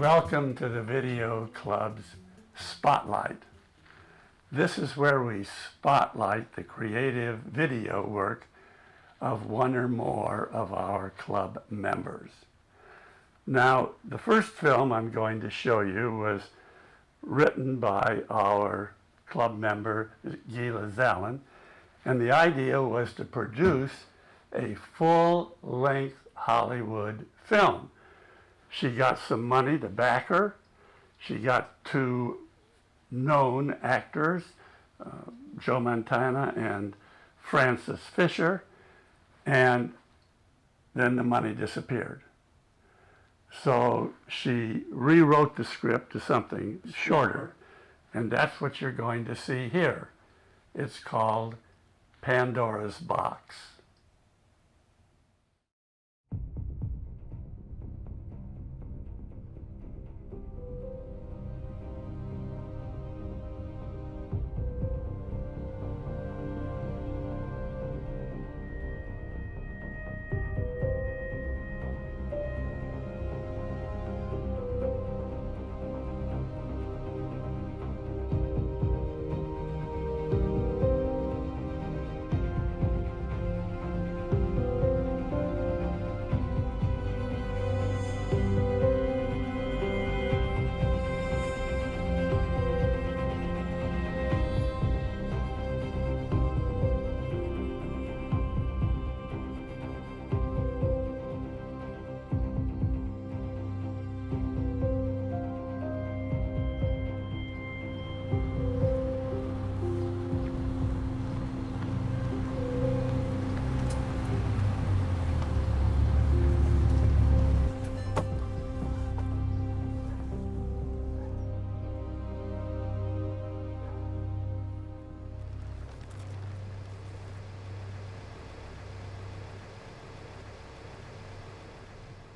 Welcome to the Video Club's Spotlight. This is where we spotlight the creative video work of one or more of our club members. Now, the first film I'm going to show you was written by our club member, Gila Zalin, and the idea was to produce a full-length Hollywood film. She got some money to back her. She got two known actors, Joe Montana and Francis Fisher, and then the money disappeared. So she rewrote the script to something shorter, and that's what you're going to see here. It's called Pandora's Box.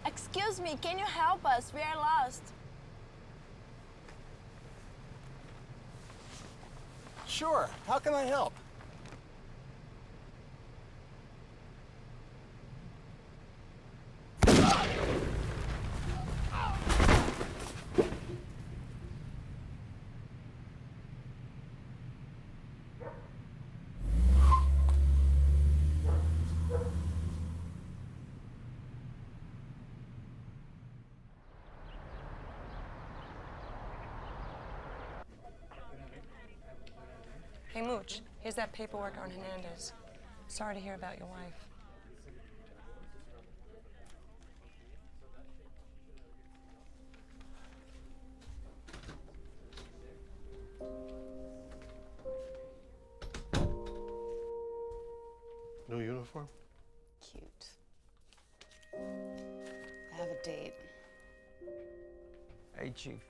Excuse me, can you help us? We are lost. Sure, how can I help? Hey, Mooch, here's that paperwork on Hernandez. Sorry to hear about your wife. No uniform? Cute. I have a date. Hey, Chief.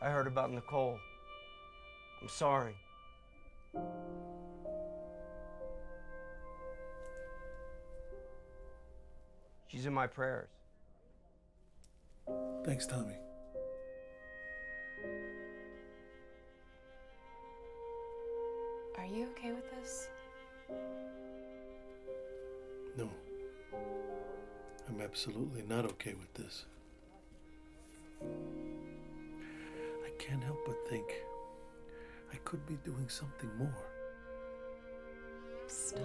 I heard about Nicole. I'm sorry. She's in my prayers. Thanks, Tommy. Are you okay with this? No. I'm absolutely not okay with this. I can't help but think I could be doing something more. Stop.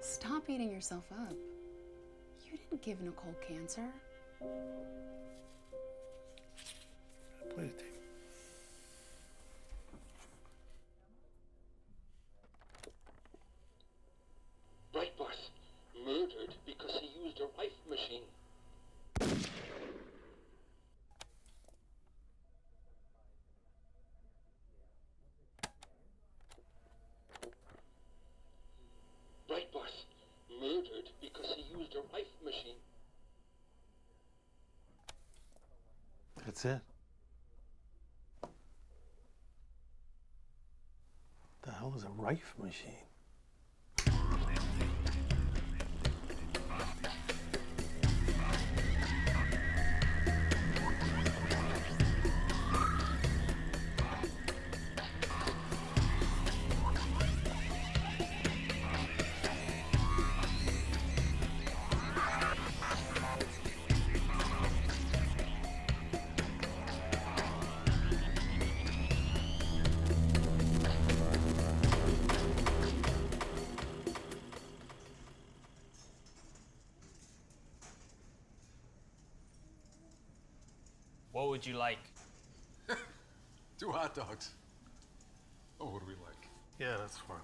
Stop beating yourself up. You didn't give Nicole cancer. Play the tape. Breitbart murdered because he used a wife machine. Breitbart murdered because he used a wife machine. That's it. The hell is a rife machine? would you like? 2 hot dogs. Oh, what do we like? Yeah, that's fine.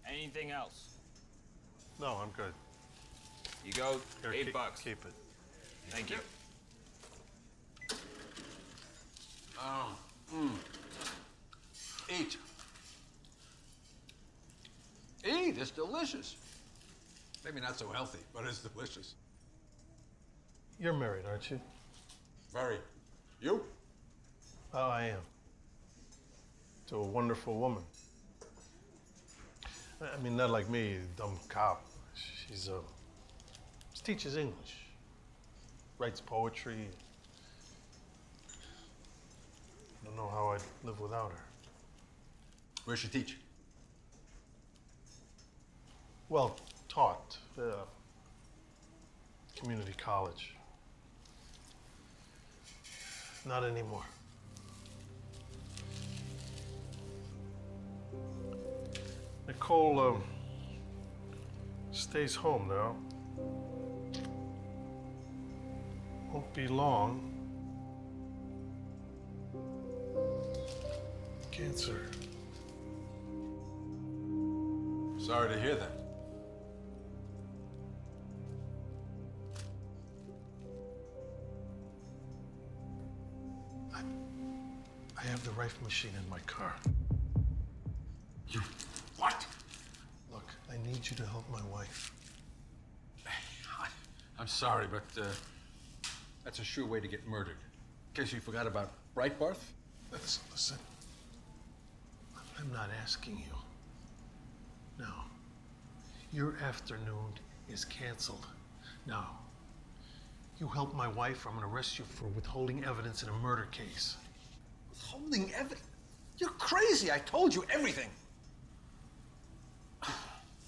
Anything else? No, I'm good. You go, Here, $8. Keep it. Thank you. Eat. Eat, it's delicious. Maybe not so healthy, but it's delicious. You're married, aren't you? Very. You? Oh, I am. To a wonderful woman. I mean, not like me, dumb cop. She teaches English, writes poetry. I don't know how I'd live without her. Where's she teach? Well, taught. Community college. Not anymore. Nicole stays home now. Won't be long. Cancer. Sorry to hear that. I have the rifle machine in my car. You what? Look, I need you to help my wife. I'm sorry, but that's a sure way to get murdered. In case you forgot about Breitbarth. Listen. I'm not asking you. No. Your afternoon is canceled. Now, you help my wife, or I'm gonna arrest you for withholding evidence in a murder case. Withholding evidence? You're crazy. I told you everything.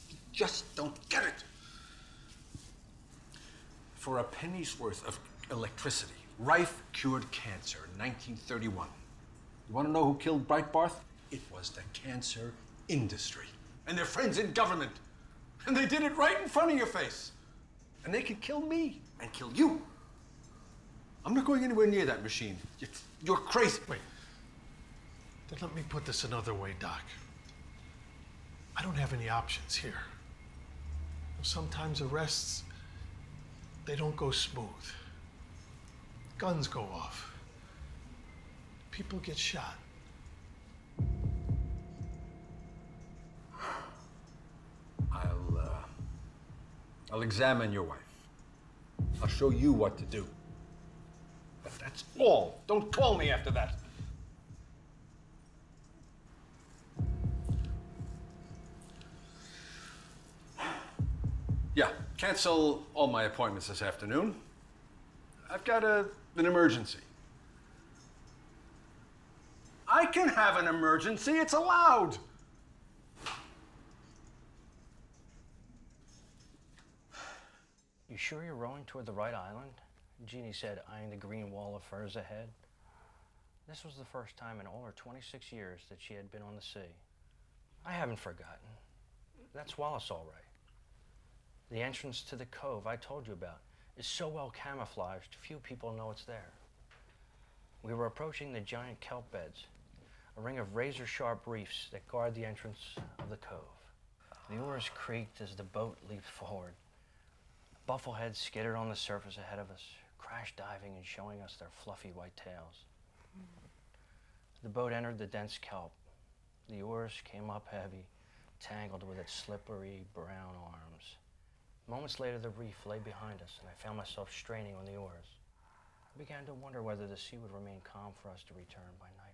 You just don't get it. For a penny's worth of electricity, Rife cured cancer in 1931. You want to know who killed Breitbarth? It was the cancer industry and their friends in government. And they did it right in front of your face. And they could kill me and kill you. I'm not going anywhere near that machine. You're crazy. Wait. Then let me put this another way, Doc. I don't have any options here. Sometimes arrests, they don't go smooth. Guns go off. People get shot. I'll examine your wife. I'll show you what to do. But that's all. Don't call me after that. Yeah, cancel all my appointments this afternoon. I've got an emergency. I can have an emergency. It's allowed. You sure you're rowing toward the right island? Jeannie said, eyeing the green wall of firs ahead. This was the first time in all her 26 years that she had been on the sea. I haven't forgotten. That's Wallace, all right. The entrance to the cove I told you about is so well camouflaged, few people know it's there. We were approaching the giant kelp beds, a ring of razor-sharp reefs that guard the entrance of the cove. The oars creaked as the boat leaped forward. Buffleheads skittered on the surface ahead of us, crash diving and showing us their fluffy white tails. The boat entered the dense kelp. The oars came up heavy, tangled with its slippery brown arms. Moments later, the reef lay behind us, and I found myself straining on the oars. I began to wonder whether the sea would remain calm for us to return by nightfall.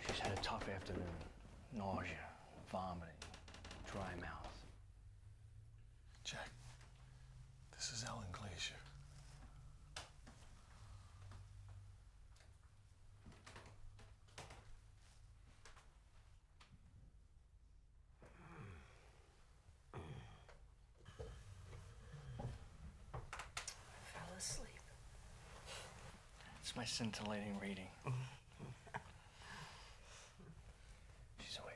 She's had a tough afternoon. Nausea, vomiting, dry mouth. Jack, this is Ellen Glacier. It's my scintillating reading. She's awake.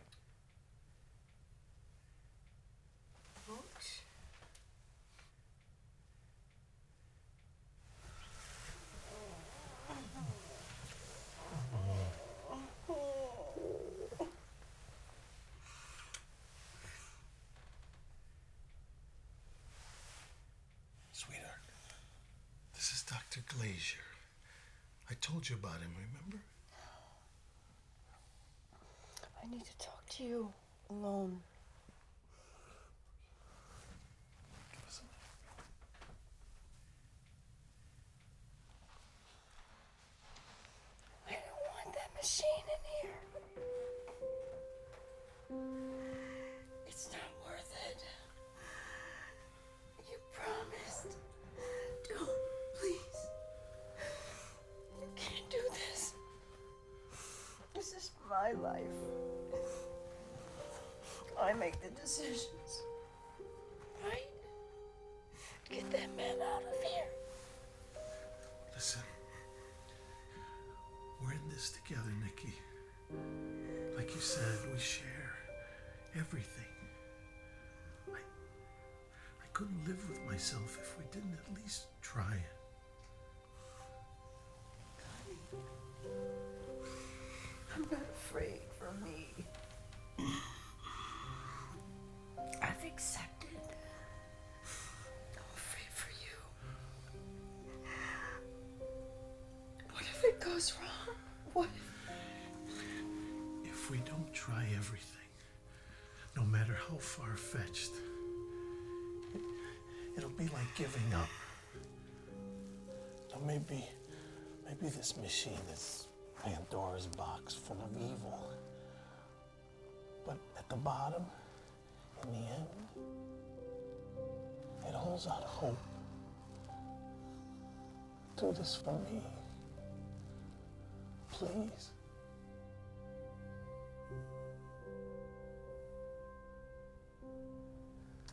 Sweetheart, this is Dr. Glazier. I told you about him, remember? I need to talk to you alone. Give us a I don't want that machine in here. It's not worth it. You promised. Don't, please. You can't do this. This is my life. I make the decisions. Right? Get that man out of here. Listen, we're in this together, Nikki. Like you said, we share everything. I couldn't live with myself if we didn't at least try it. I'm not afraid for me. I've accepted. I'm afraid for you. What if it goes wrong? What If we don't try everything, no matter how far-fetched, it'll be like giving up. Now maybe this machine is Pandora's box full of evil. But at the bottom, in the end, it holds out hope. Do this for me. Please.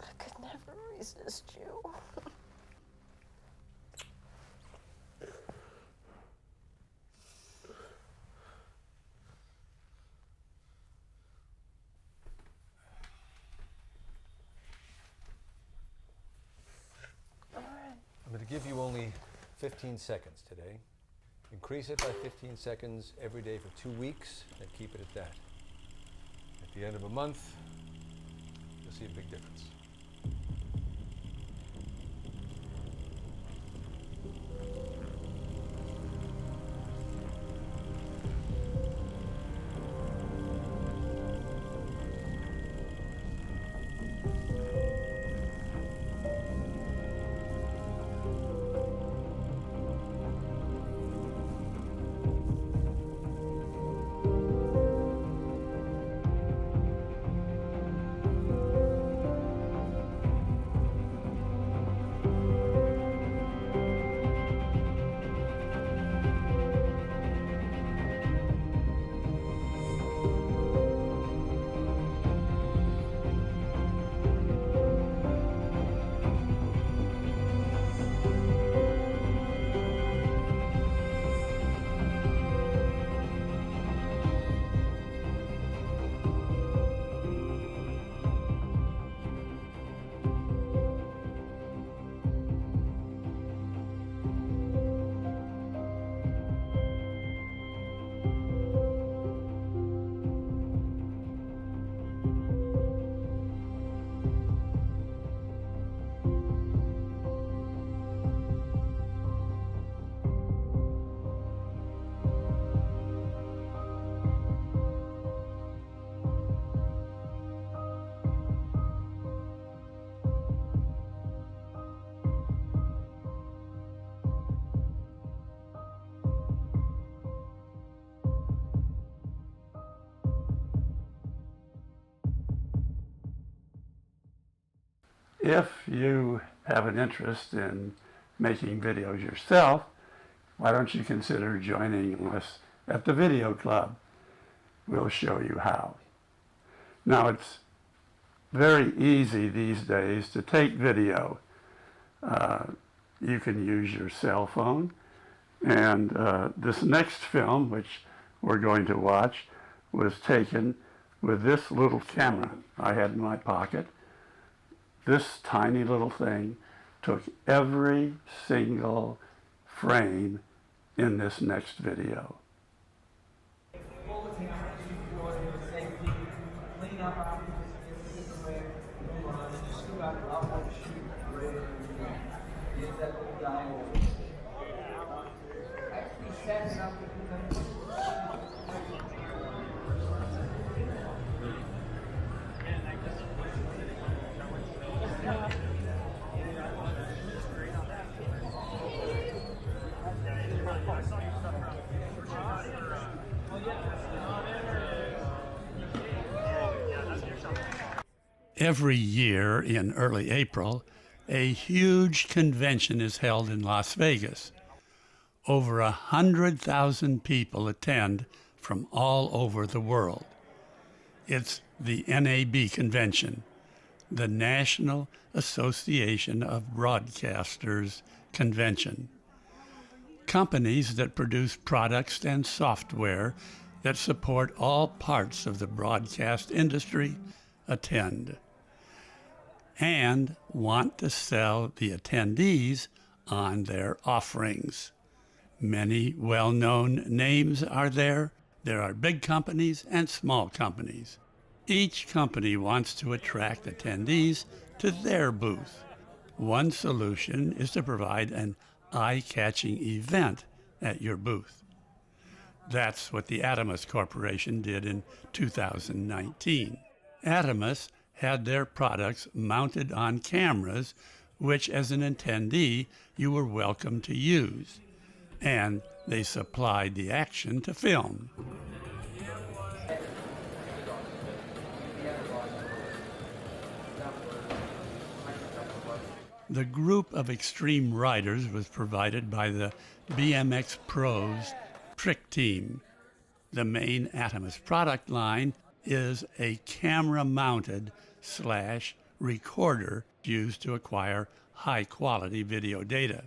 I could never resist you. I'm going to give you only 15 seconds today. Increase it by 15 seconds every day for 2 weeks and keep it at that. At the end of a month, you'll see a big difference. If you have an interest in making videos yourself, why don't you consider joining us at the video club? We'll show you how. Now, it's very easy these days to take video. You can use your cell phone And this next film, which we're going to watch, was taken with this little camera I had in my pocket. This tiny little thing took every single frame in this next video. Every year in early April, a huge convention is held in Las Vegas. Over 100,000 people attend from all over the world. It's the NAB convention, the National Association of Broadcasters convention. Companies that produce products and software that support all parts of the broadcast industry attend and want to sell the attendees on their offerings. Many well-known names are there. There are big companies and small companies. Each company wants to attract attendees to their booth. One solution is to provide an eye-catching event at your booth. That's what the Adamus Corporation did in 2019. Adamus had their products mounted on cameras, which as an attendee you were welcome to use, and they supplied the action to film. The group of extreme riders was provided by the BMX Pros Trick Team. The main Adamus product line is a camera-mounted /recorder used to acquire high-quality video data.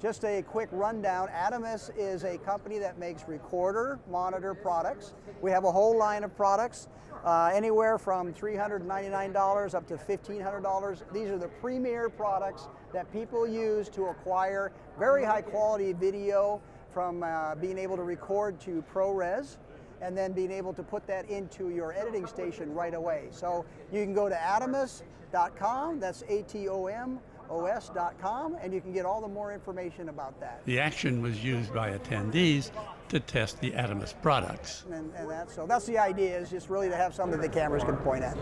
Just a quick rundown, Adamus is a company that makes recorder monitor products. We have a whole line of products, anywhere from $399 up to $1,500. These are the premier products that people use to acquire very high-quality video, from being able to record to ProRes, and then being able to put that into your editing station right away. So you can go to adamus.com, that's ATOMOS.com, and you can get all the more information about that. The action was used by attendees to test the Adamus products. And that's the idea, is just really to have something the cameras can point at.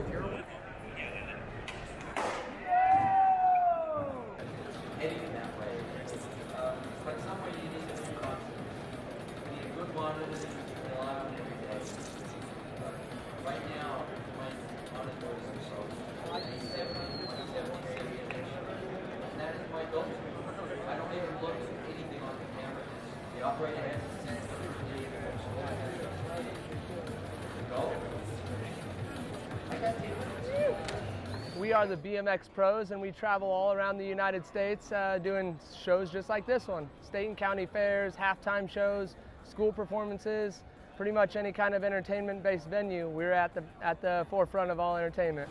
We are the BMX Pros, and we travel all around the United States doing shows just like this one. State and county fairs, halftime shows, school performances, pretty much any kind of entertainment-based venue. We're at the forefront of all entertainment.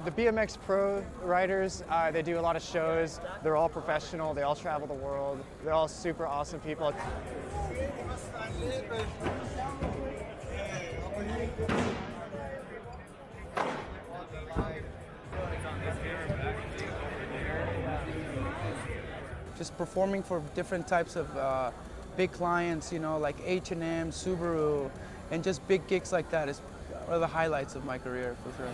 The BMX Pro riders, they do a lot of shows. They're all professional. They all travel the world. They're all super awesome people. just performing for different types of big clients, you know, like H&M, Subaru, and just big gigs like that are the highlights of my career for sure.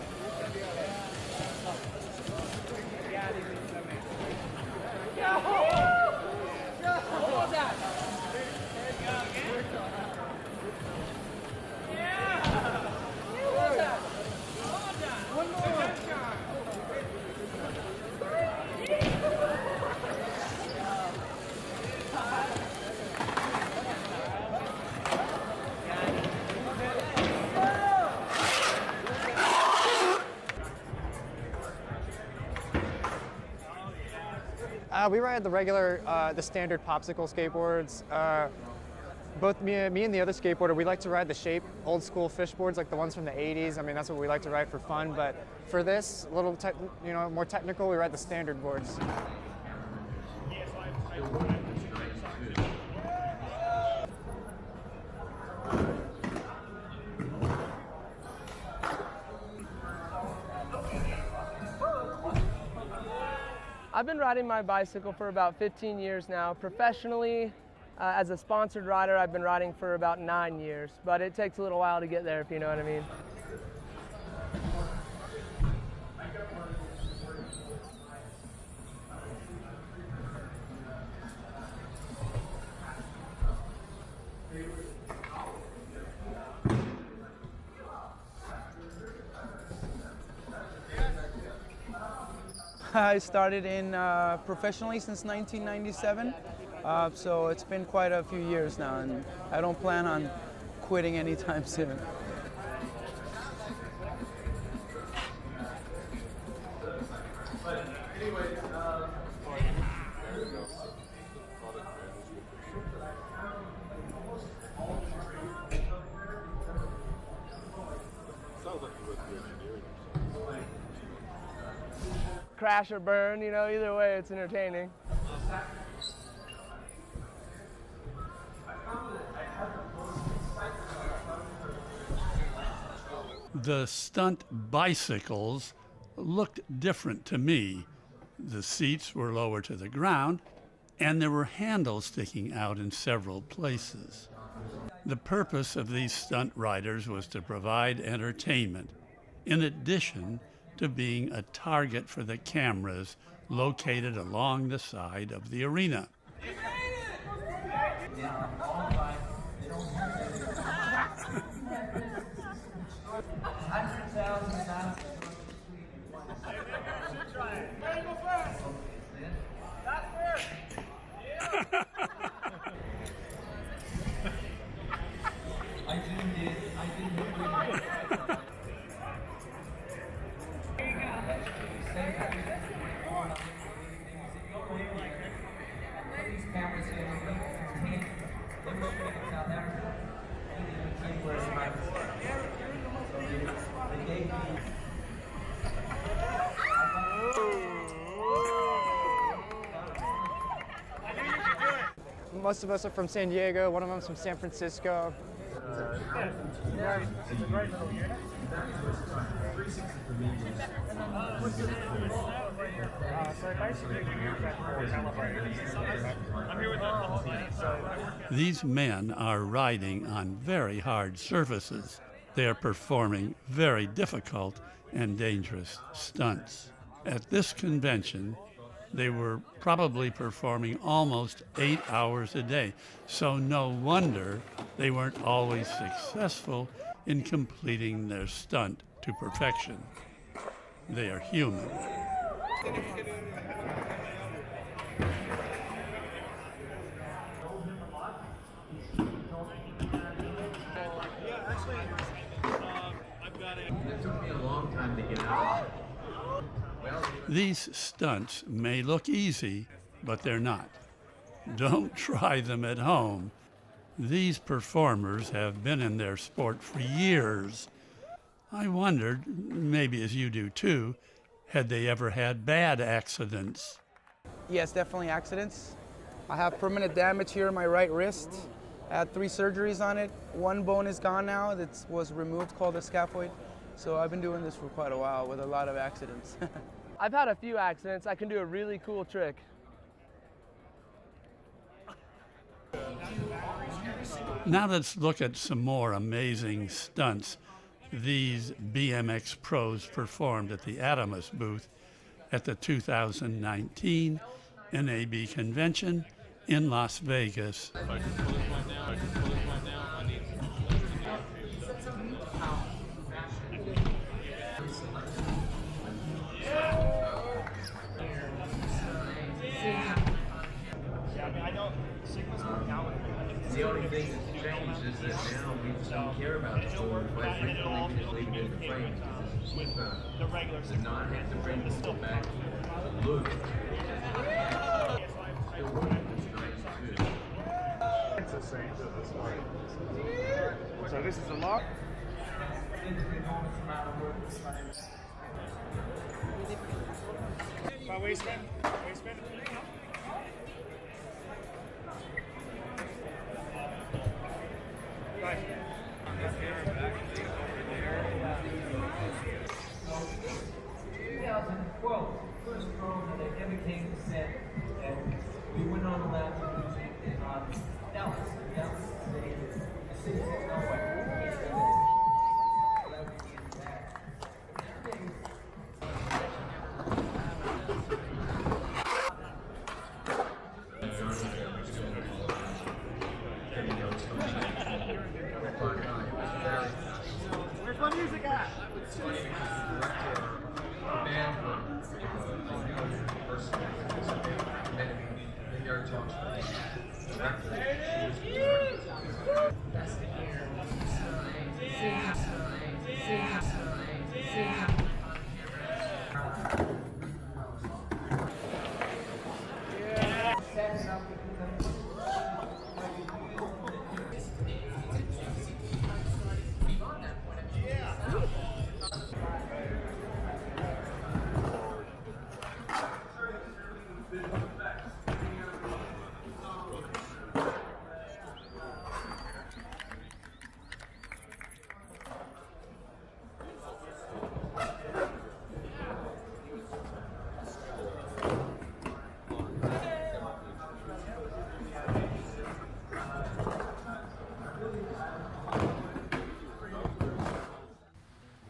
We ride the regular, the standard popsicle skateboards. Both me and the other skateboarder, we like to ride the Shape old school fishboards, like the ones from the 80s. I mean, that's what we like to ride for fun. But for this, a little, more technical, we ride the standard boards. I've been riding my bicycle for about 15 years now. Professionally, as a sponsored rider, I've been riding for about 9 years, but it takes a little while to get there, if you know what I mean. I started in professionally since 1997, so it's been quite a few years now, and I don't plan on quitting anytime soon. Crash or burn, you know, either way it's entertaining. The stunt bicycles looked different to me. The seats were lower to the ground, and there were handles sticking out in several places. The purpose of these stunt riders was to provide entertainment, in addition to being a target for the cameras located along the side of the arena. Most of us are from San Diego, one of them's from San Francisco. These men are riding on very hard surfaces. They are performing very difficult and dangerous stunts. At this convention, they were probably performing almost 8 hours a day, so no wonder they weren't always successful in completing their stunt to perfection. They are human. It took me a long time to get out. These stunts may look easy, but they're not. Don't try them at home. These performers have been in their sport for years. I wondered, maybe as you do too, had they ever had bad accidents? Yes, definitely accidents. I have permanent damage here in my right wrist. I had 3 surgeries on it. 1 bone is gone now that was removed, called the scaphoid. So I've been doing this for quite a while with a lot of accidents. I've had a few accidents. I can do a really cool trick. Now let's look at some more amazing stunts these BMX pros performed at the Adamus booth at the 2019 NAB convention in Las Vegas. The only thing that's changed is that now we don't care about the form, quite frequently we just leave it in the frame because it's cheap to not have to bring people back to look. It's the same to this one. So this is a lock. By waistband. Waistband. Right. 2012, first drone that ever came to set, and we went on the lab to use it in Dallas. Dallas is a city that no one Where's my music at?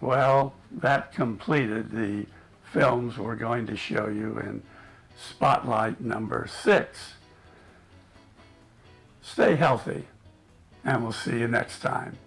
Well, that completed the films we're going to show you in Spotlight number 6. Stay healthy, and we'll see you next time.